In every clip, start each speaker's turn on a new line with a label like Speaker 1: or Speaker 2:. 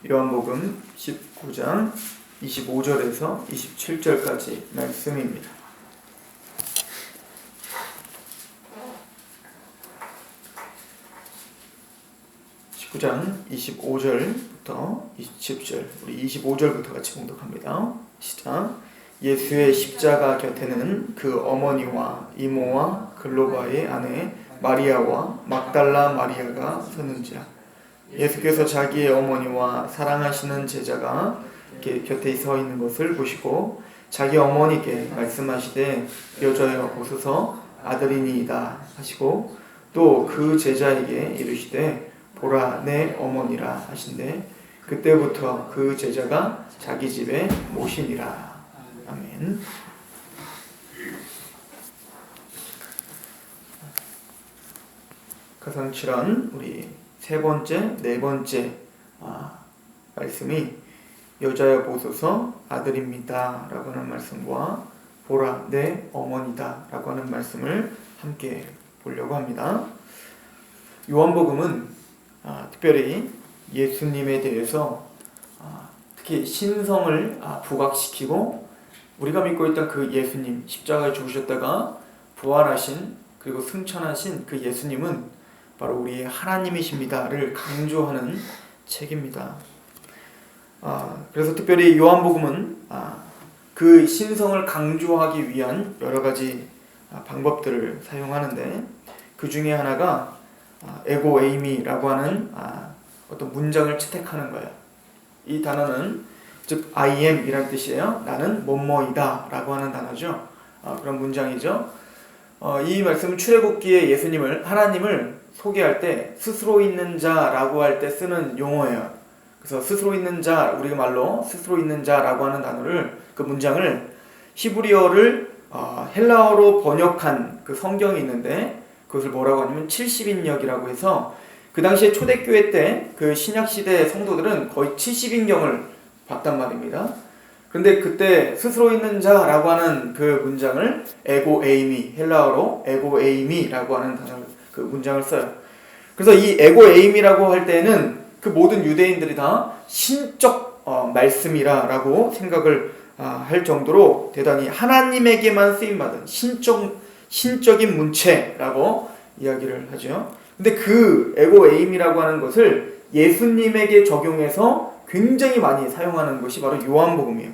Speaker 1: 요한복음 19장 25절에서 27절까지 말씀입니다. 구 장 25절부터 27절, 우리 25절부터 같이 봉독합니다. 시작. 예수의 십자가 곁에는 그 어머니와 이모와 글로바의 아내 마리아와 막달라 마리아가 섰는지라. 예수께서 자기의 어머니와 사랑하시는 제자가 곁에 서 있는 것을 보시고 자기 어머니께 말씀하시되 여자여 보소서 아들이니이다 하시고 또 그 제자에게 이르시되 보라 내 어머니라 하신대 그때부터 그 제자가 자기 집에 모시니라. 아멘. 가상칠한 우리 세 번째, 네 번째 말씀이 여자여 보소서 아들입니다 라고 하는 말씀과 보라 내 어머니다 라고 하는 말씀을 함께 보려고 합니다. 요한복음은 특별히 예수님에 대해서 특히 신성을 부각시키고 우리가 믿고 있던 그 예수님, 십자가에 죽으셨다가 부활하신 그리고 승천하신 그 예수님은 바로 우리의 하나님이십니다를 강조하는 책입니다. 그래서 특별히 요한복음은 그 신성을 강조하기 위한 여러 가지 방법들을 사용하는데 그 중에 하나가 에고 에이미라고 하는 어떤 문장을 채택하는 거예요. 이 단어는 즉 I am 이란 뜻이에요. 나는 뭐뭐이다 라고 하는 단어죠. 그런 문장이죠. 이 말씀은 출애굽기에 예수님을, 하나님을 소개할 때 스스로 있는 자라고 할 때 쓰는 용어예요. 그래서 스스로 있는 자, 우리가 말로 스스로 있는 자라고 하는 단어를, 그 문장을 히브리어를 헬라어로 번역한 그 성경이 있는데 그것을 뭐라고 하냐면 70인역이라고 해서 그 당시에 초대교회 때 그 신약시대 성도들은 거의 70인경을 봤단 말입니다. 그런데 그때 스스로 있는 자라고 하는 그 문장을 에고 에이미, 헬라어로 에고 에이미라고 하는 단어, 그 문장을 써요. 그래서 이 에고 에이미라고 할 때는 그 모든 유대인들이 다 신적 말씀이라고 생각을 할 정도로 대단히 하나님에게만 쓰임받은 신적인 문체라고 이야기를 하죠. 근데 그 에고 에임이라고 하는 것을 예수님에게 적용해서 굉장히 많이 사용하는 것이 바로 요한복음이에요.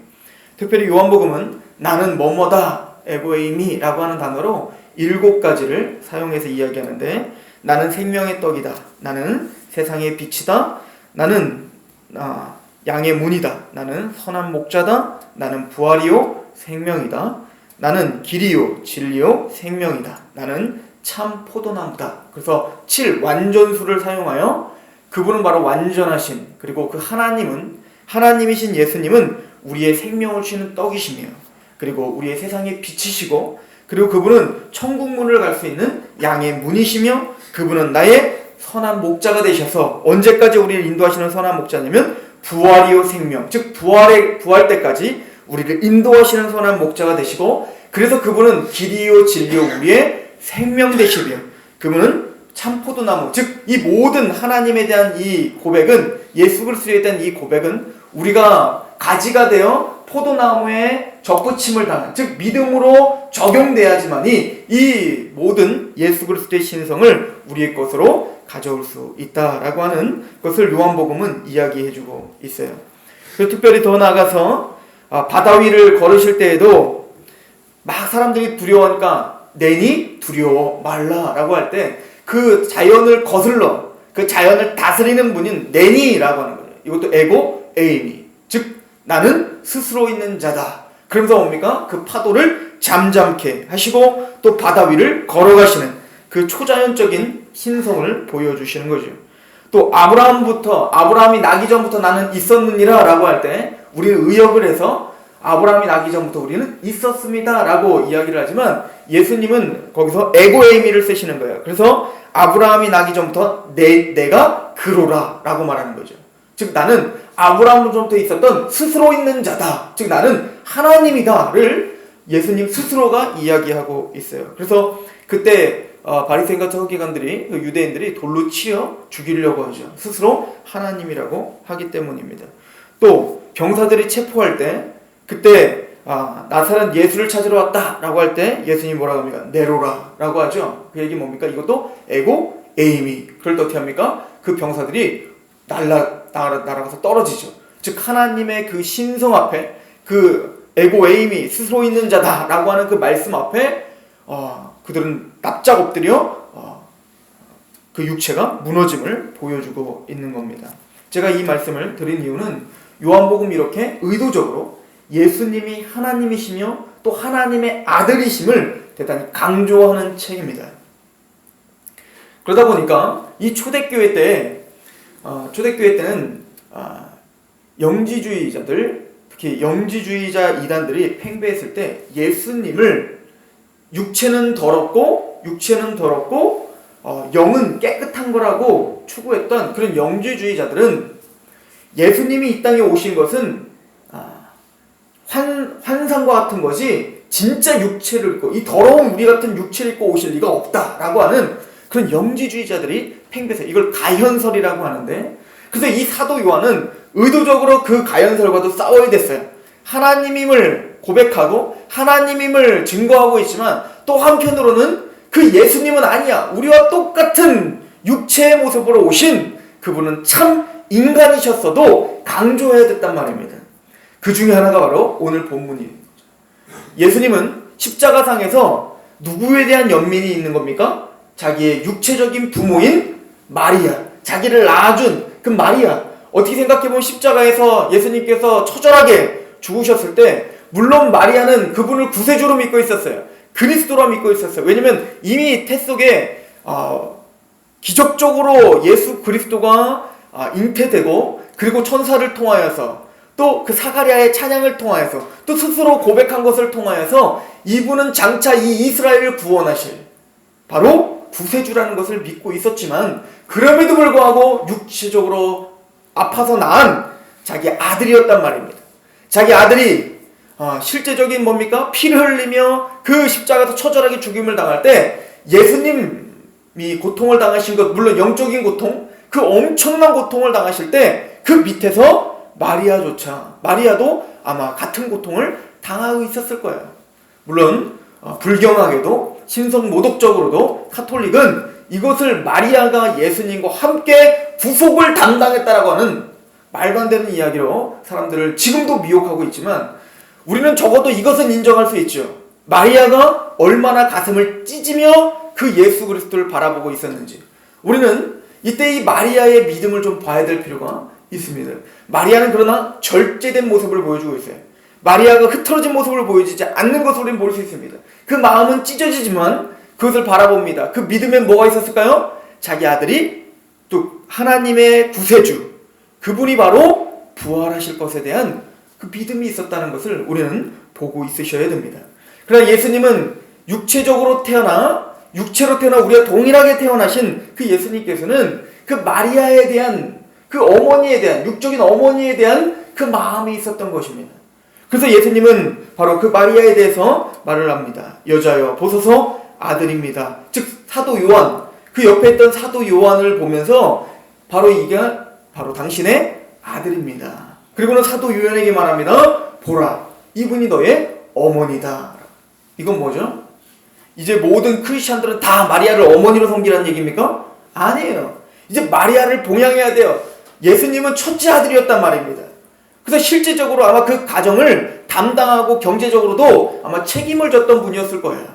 Speaker 1: 특별히 요한복음은 나는 뭐뭐다 에고 에임이라고 하는 단어로 7가지를 사용해서 이야기하는데 나는 생명의 떡이다, 나는 세상의 빛이다, 나는 양의 문이다, 나는 선한 목자다, 나는 부활이요 생명이다, 나는 길이요 진리요 생명이다, 나는 참 포도나무다. 그래서 7 완전수를 사용하여 그분은 바로 완전하신, 그리고 그 하나님이신 예수님은 우리의 생명을 주시는 떡이시며 그리고 우리의 세상의 빛이시고 그리고 그분은 천국문을 갈 수 있는 양의 문이시며 그분은 나의 선한 목자가 되셔서 언제까지 우리를 인도하시는 선한 목자냐면 부활이요 생명, 즉 부활 때까지 우리를 인도하시는 선한 목자가 되시고 그래서 그분은 길이요 진리요 우리의 생명 되시며 그분은 참 포도나무, 즉 이 모든 하나님에 대한 이 고백은, 예수 그리스도에 대한 이 고백은 우리가 가지가 되어 포도나무에 접붙임을 당한, 즉 믿음으로 적용돼야지만이 이 모든 예수 그리스도의 신성을 우리의 것으로 가져올 수 있다라고 하는 것을 요한복음은 이야기해주고 있어요. 그리고 특별히 더 나아가서 바다 위를 걸으실 때에도 막 사람들이 두려워하니까 내니 두려워 말라라고 할 때 그 자연을 거슬러 그 자연을 다스리는 분인 내니라고 하는 거예요. 이것도 에고 에이미, 즉 나는 스스로 있는 자다. 그러면서 뭡니까? 그 파도를 잠잠케 하시고 또 바다 위를 걸어가시는 그 초자연적인 신성을 보여주시는 거죠. 또 아브라함이 나기 전부터 나는 있었느니라 라고 할 때 우리는 의역을 해서 아브라함이 나기 전부터 우리는 있었습니다 라고 이야기를 하지만 예수님은 거기서 에고에이미를 쓰시는 거예요. 그래서 아브라함이 나기 전부터 내가 그로라 라고 말하는 거죠. 즉 나는 아브라함 전부터 있었던 스스로 있는 자다, 즉 나는 하나님이다 를 예수님 스스로가 이야기하고 있어요. 그래서 그때 바리새인과 서기관들이 그 유대인들이 돌로 치어 죽이려고 하죠. 스스로 하나님이라고 하기 때문입니다. 또 병사들이 체포할 때 그때 나사렛 예수를 찾으러 왔다라고 할 때 예수님이 뭐라고 합니까? 네로라라고 하죠. 그 얘기 뭡니까? 이것도 에고 에이미. 그럴 때 어떻게 합니까? 그 병사들이 날아가서 떨어지죠. 즉 하나님의 그 신성 앞에 그 에고 에이미 스스로 있는 자다라고 하는 그 말씀 앞에 그들은 납작 엎드려 그 육체가 무너짐을 보여주고 있는 겁니다. 제가 이 말씀을 드린 이유는 요한복음 이렇게 의도적으로 예수님이 하나님이시며 또 하나님의 아들이심을 대단히 강조하는 책입니다. 그러다 보니까 이 초대교회 때는 영지주의자들, 특히 영지주의자 이단들이 팽배했을 때 예수님을 육체는 더럽고 영은 깨끗한 거라고 추구했던 그런 영지주의자들은 예수님이 이 땅에 오신 것은 환상과 같은 것이 진짜 육체를 입고 이 더러운 우리 같은 육체를 입고 오실 리가 없다라고 하는 그런 영지주의자들이 팽배해서 이걸 가현설이라고 하는데, 그래서 이 사도 요한은 의도적으로 그 가현설과도 싸워야 됐어요. 하나님임을 고백하고 하나님임을 증거하고 있지만 또 한편으로는 그 예수님은 아니야, 우리와 똑같은 육체의 모습으로 오신 그분은 참 인간이셨어도 강조해야 됐단 말입니다. 그 중에 하나가 바로 오늘 본문이에요. 예수님은 십자가상에서 누구에 대한 연민이 있는 겁니까? 자기의 육체적인 부모인 마리아, 자기를 낳아준 그 마리아. 어떻게 생각해보면 십자가에서 예수님께서 처절하게 죽으셨을 때 물론 마리아는 그분을 구세주로 믿고 있었어요. 그리스도로 믿고 있었어요. 왜냐면 이미 태 속에 기적적으로 예수 그리스도가 잉태되고 그리고 천사를 통하여서 또 그 사가랴의 찬양을 통하여서 또 스스로 고백한 것을 통하여서 이분은 장차 이 이스라엘을 구원하실 바로 구세주라는 것을 믿고 있었지만, 그럼에도 불구하고 육체적으로 아파서 낳은 자기 아들이었단 말입니다. 자기 아들이 실제적인 뭡니까? 피를 흘리며 그 십자가에서 처절하게 죽임을 당할 때 예수님이 고통을 당하신 것, 물론 영적인 고통, 그 엄청난 고통을 당하실 때 그 밑에서 마리아도 아마 같은 고통을 당하고 있었을 거예요. 물론 불경하게도 신성모독적으로도 카톨릭은 이것을 마리아가 예수님과 함께 구속을 담당했다라고 하는 말도 안 되는 이야기로 사람들을 지금도 미혹하고 있지만, 우리는 적어도 이것은 인정할 수 있죠. 마리아가 얼마나 가슴을 찢으며 그 예수 그리스도를 바라보고 있었는지 우리는 이때 이 마리아의 믿음을 좀 봐야 될 필요가 있습니다. 마리아는 그러나 절제된 모습을 보여주고 있어요. 마리아가 흐트러진 모습을 보여주지 않는 것을 우리는 볼 수 있습니다. 그 마음은 찢어지지만 그것을 바라봅니다. 그 믿음엔 뭐가 있었을까요? 자기 아들이 또 하나님의 구세주, 그분이 바로 부활하실 것에 대한 그 믿음이 있었다는 것을 우리는 보고 있으셔야 됩니다. 그러나 예수님은 육체로 태어나 우리와 동일하게 태어나신 그 예수님께서는 그 마리아에 대한, 그 어머니에 대한, 육적인 어머니에 대한 그 마음이 있었던 것입니다. 그래서 예수님은 바로 그 마리아에 대해서 말을 합니다. 여자여 보소서 아들입니다. 즉 사도 요한, 그 옆에 있던 사도 요한을 보면서 바로 이게 바로 당신의 아들입니다. 그리고는 사도 요한에게 말합니다. 보라, 이분이 너의 어머니다. 이건 뭐죠? 이제 모든 크리스찬들은 다 마리아를 어머니로 섬기라는 얘기입니까? 아니에요. 이제 마리아를 봉양해야 돼요. 예수님은 첫째 아들이었단 말입니다. 그래서 실제적으로 아마 그 가정을 담당하고 경제적으로도 아마 책임을 졌던 분이었을 거예요.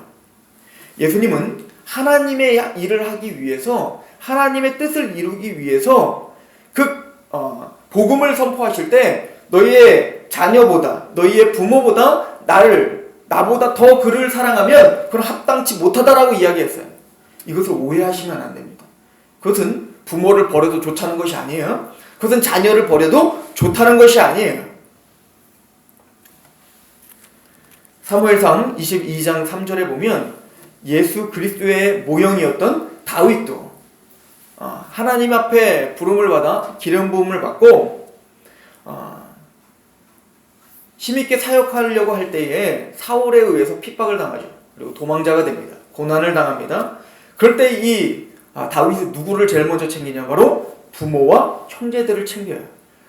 Speaker 1: 예수님은 하나님의 일을 하기 위해서, 하나님의 뜻을 이루기 위해서 그 복음을 선포하실 때 너희의 자녀보다, 너희의 부모보다 나보다 더 그를 사랑하면 그건 합당치 못하다라고 이야기했어요. 이것을 오해하시면 안 됩니다. 그것은 부모를 버려도 좋다는 것이 아니에요. 그것은 자녀를 버려도 좋다는 것이 아니에요. 사무엘상 22장 3절에 보면 예수 그리스도의 모형이었던 다윗도 하나님 앞에 부름을 받아 기름 부음을 받고 힘있게 사역하려고 할 때에 사울에 의해서 핍박을 당하죠. 그리고 도망자가 됩니다. 고난을 당합니다. 그럴 때 다윗이 누구를 제일 먼저 챙기냐? 바로 부모와 형제들을 챙겨요.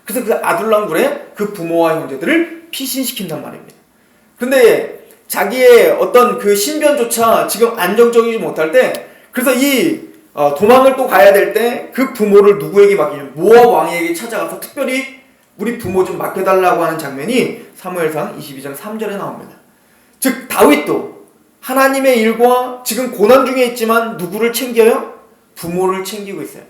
Speaker 1: 그래서 그 아둘람굴에 그 부모와 형제들을 피신시킨단 말입니다. 근데 자기의 어떤 그 신변조차 지금 안정적이지 못할 때, 그래서 도망을 또 가야 될 때 그 부모를 누구에게 맡기냐면 모압 왕에게 찾아가서 특별히 우리 부모 좀 맡겨달라고 하는 장면이 사무엘상 22장 3절에 나옵니다. 즉 다윗도 하나님의 일과 지금 고난 중에 있지만 누구를 챙겨요? 부모를 챙기고 있어요.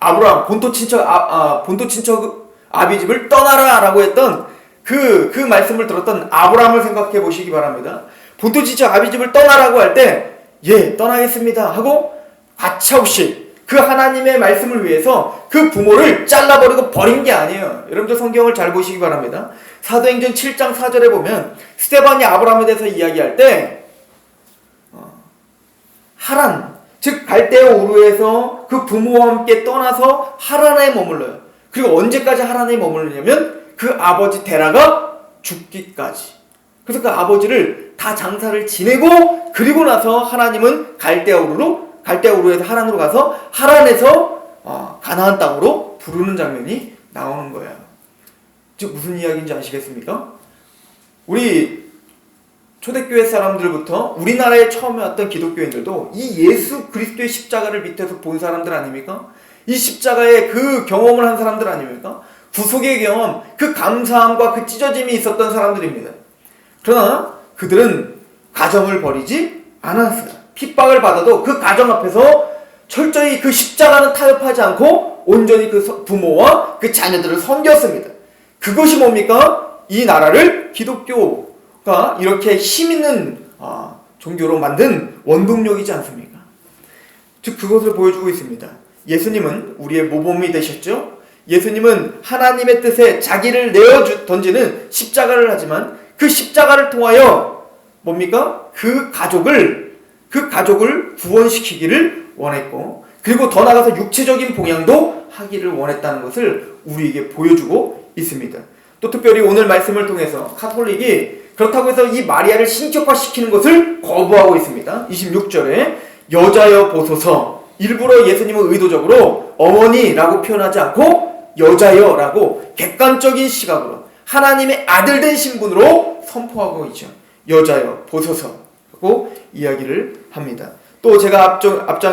Speaker 1: 아브라함 본토 친척 아비집을 떠나라 라고 했던 그 말씀을 들었던 아브라함을 생각해 보시기 바랍니다. 본토 친척 아비집을 떠나라고 할 때 예 떠나겠습니다 하고 가차없이 그 하나님의 말씀을 위해서 그 부모를 잘라버리고 버린 게 아니에요. 여러분들 성경을 잘 보시기 바랍니다. 사도행전 7장 4절에 보면 스데반이 아브라함에 대해서 이야기할 때 하란, 즉 갈대아 우르에서 그 부모와 함께 떠나서 하란에 머물러요. 그리고 언제까지 하란에 머물르냐면 그 아버지 데라가 죽기까지. 그래서 그 아버지를 다 장사를 지내고 그리고 나서 하나님은 갈대아 우르에서 하란으로 가서 하란에서 가나안 땅으로 부르는 장면이 나오는 거예요. 즉 무슨 이야기인지 아시겠습니까? 우리 초대교회 사람들부터 우리나라에 처음에 왔던 기독교인들도 이 예수 그리스도의 십자가를 밑에서 본 사람들 아닙니까? 이 십자가의 그 경험을 한 사람들 아닙니까? 구속의 경험, 그 감사함과 그 찢어짐이 있었던 사람들입니다. 그러나 그들은 가정을 버리지 않았어요. 핍박을 받아도 그 가정 앞에서 철저히 그 십자가는 타협하지 않고 온전히 그 부모와 그 자녀들을 섬겼습니다. 그것이 뭡니까? 이 나라를 기독교가 이렇게 힘있는 종교로 만든 원동력이지 않습니까? 즉 그것을 보여주고 있습니다. 예수님은 우리의 모범이 되셨죠? 예수님은 하나님의 뜻에 자기를 내어 던지는 십자가를 하지만 그 십자가를 통하여 뭡니까? 그 가족을 구원시키기를 원했고 그리고 더 나아가서 육체적인 봉양도 하기를 원했다는 것을 우리에게 보여주고 있습니다. 또 특별히 오늘 말씀을 통해서 가톨릭이 그렇다고 해서 이 마리아를 신격화시키는 것을 거부하고 있습니다. 26절에 여자여 보소서, 일부러 예수님은 의도적으로 어머니라고 표현하지 않고 여자여라고 객관적인 시각으로 하나님의 아들 된 신분으로 선포하고 있죠. 여자여 보소서라고 이야기를 합니다. 또 제가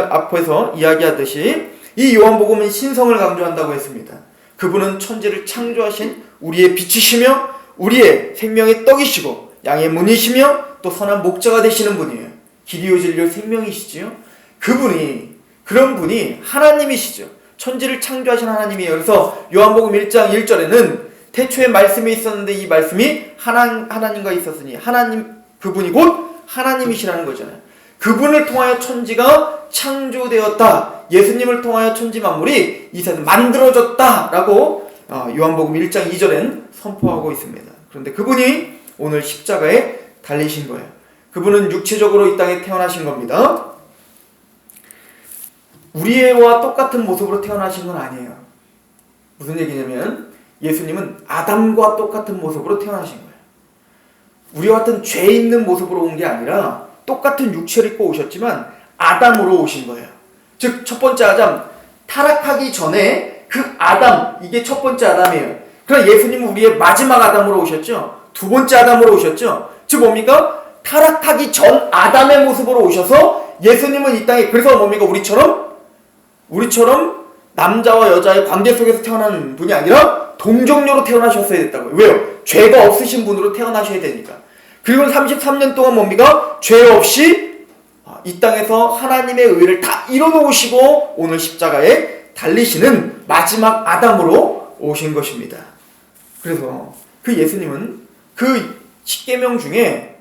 Speaker 1: 앞에서 이야기하듯이 이 요한복음은 신성을 강조한다고 했습니다. 그분은 천지를 창조하신 우리의 빛이시며 우리의 생명의 떡이시고 양의 문이시며 또 선한 목자가 되시는 분이에요. 길이요 진리요 생명이시지요. 그런 분이 하나님이시죠. 천지를 창조하신 하나님이에요. 그래서 요한복음 1장 1절에는 태초에 말씀이 있었는데 이 말씀이 하나님과 있었으니 그분이 곧 하나님이시라는 거잖아요. 그분을 통하여 천지가 창조되었다. 예수님을 통하여 천지 만물이 이 세상 만들어졌다라고 요한복음 1장 2절엔 선포하고 있습니다. 그런데 그분이 오늘 십자가에 달리신 거예요. 그분은 육체적으로 이 땅에 태어나신 겁니다. 우리와 똑같은 모습으로 태어나신 건 아니에요. 무슨 얘기냐면 예수님은 아담과 똑같은 모습으로 태어나신 거예요. 우리와 같은 죄 있는 모습으로 온 게 아니라 똑같은 육체를 입고 오셨지만 아담으로 오신 거예요. 즉 첫 번째 아담, 타락하기 전에 그 아담, 이게 첫 번째 아담이에요. 그러나 예수님은 우리의 마지막 아담으로 오셨죠. 두 번째 아담으로 오셨죠. 즉 뭡니까? 타락하기 전 아담의 모습으로 오셔서 예수님은 이 땅에, 그래서 뭡니까? 우리처럼 남자와 여자의 관계 속에서 태어난 분이 아니라 동정녀로 태어나셨어야 됐다고요. 왜요? 죄가 없으신 분으로 태어나셔야 되니까. 그리고 33년 동안 뭡니까? 죄 없이 이 땅에서 하나님의 의를 다 이뤄놓으시고 오늘 십자가에 달리시는 마지막 아담으로 오신 것입니다. 그래서 그 예수님은 그 10계명 중에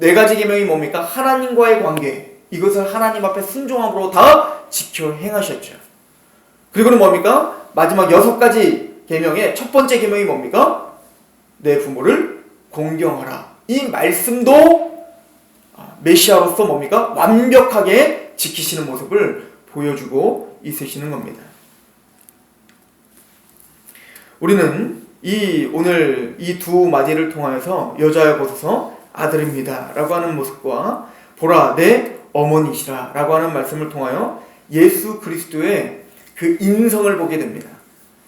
Speaker 1: 4가지 계명이 뭡니까? 하나님과의 관계, 이것을 하나님 앞에 순종함으로 다 지켜 행하셨죠. 그리고는 뭡니까? 마지막 6가지 계명의 첫 번째 계명이 뭡니까? 내 부모를 공경하라. 이 말씀도 메시아로서 뭡니까? 완벽하게 지키시는 모습을 보여주고 있으시는 겁니다. 우리는 오늘 이 두 마디를 통하여서 여자여 보소서 아들입니다 라고 하는 모습과 보라 내 어머니시라 라고 하는 말씀을 통하여 예수 그리스도의 그 인성을 보게 됩니다.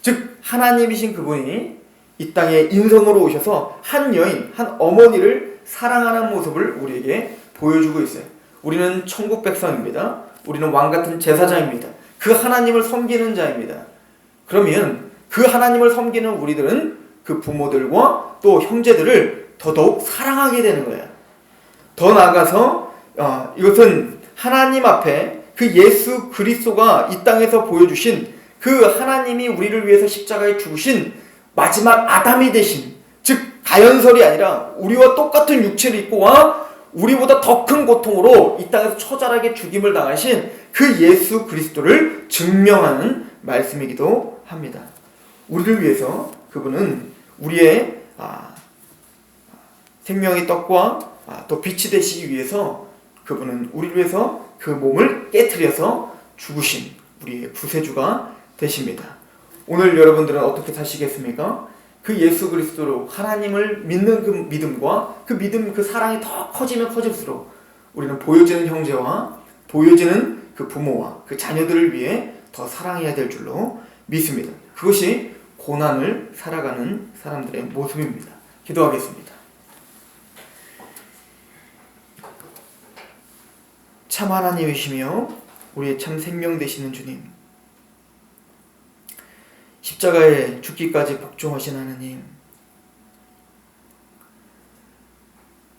Speaker 1: 즉 하나님이신 그분이 이 땅에 인성으로 오셔서 한 여인, 한 어머니를 사랑하는 모습을 우리에게 보여주고 있어요. 우리는 천국 백성입니다. 우리는 왕같은 제사장입니다. 그 하나님을 섬기는 자입니다. 그러면 그 하나님을 섬기는 우리들은 그 부모들과 또 형제들을 더더욱 사랑하게 되는 거예요. 더 나아가서 이것은 하나님 앞에 그 예수 그리스도가 이 땅에서 보여주신 그 하나님이 우리를 위해서 십자가에 죽으신 마지막 아담이 되신, 즉 가연설이 아니라 우리와 똑같은 육체를 입고 와 우리보다 더 큰 고통으로 이 땅에서 처절하게 죽임을 당하신 그 예수 그리스도를 증명하는 말씀이기도 합니다. 우리를 위해서 그분은 우리의 생명의 떡과 또 빛이 되시기 위해서 그분은 우리를 위해서 그 몸을 깨트려서 죽으신 우리의 구세주가 되십니다. 오늘 여러분들은 어떻게 사시겠습니까? 그 예수 그리스도로 하나님을 믿는 그 믿음과 그 믿음, 그 사랑이 더 커지면 커질수록 우리는 보여지는 형제와 보여지는 그 부모와 그 자녀들을 위해 더 사랑해야 될 줄로 믿습니다. 그것이 고난을 살아가는 사람들의 모습입니다. 기도하겠습니다. 참 하나님이시며 우리의 참 생명 되시는 주님, 십자가에 죽기까지 복종하신 하나님,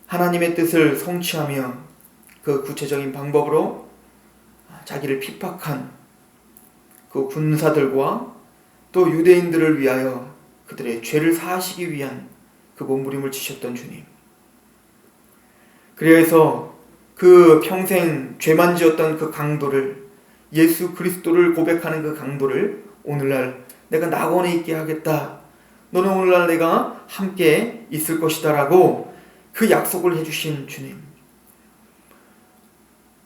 Speaker 1: 하나님의 뜻을 성취하며 그 구체적인 방법으로 자기를 핍박한 그 군사들과 또 유대인들을 위하여 그들의 죄를 사하시기 위한 그 몸부림을 지셨던 주님, 그래서 그 평생 죄만 지었던 그 강도를, 예수 그리스도를 고백하는 그 강도를 오늘날 내가 낙원에 있게 하겠다, 너는 오늘날 내가 함께 있을 것이다 라고 그 약속을 해주신 주님,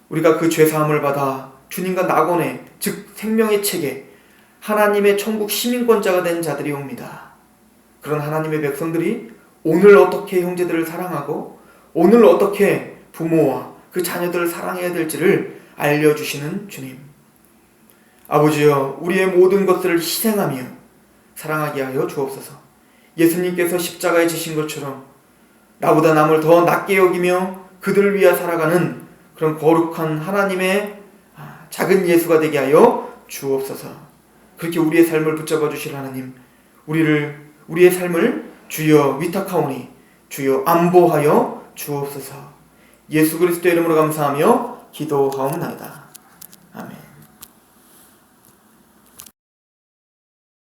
Speaker 1: 우리가 그 죄사함을 받아 주님과 낙원에, 즉 생명의 책에 하나님의 천국 시민권자가 된 자들이 옵니다. 그런 하나님의 백성들이 오늘 어떻게 형제들을 사랑하고 오늘 어떻게 부모와 그 자녀들을 사랑해야 될지를 알려주시는 주님, 아버지여, 우리의 모든 것들을 희생하며 사랑하게 하여 주옵소서. 예수님께서 십자가에 지신 것처럼 나보다 남을 더 낮게 여기며 그들을 위해 살아가는 그런 거룩한 하나님의 작은 예수가 되게 하여 주옵소서. 그렇게 우리의 삶을 붙잡아 주실 하나님, 우리의 삶을 주여 위탁하오니 주여 안보하여 주옵소서. 예수 그리스도의 이름으로 감사하며 기도하옵나이다.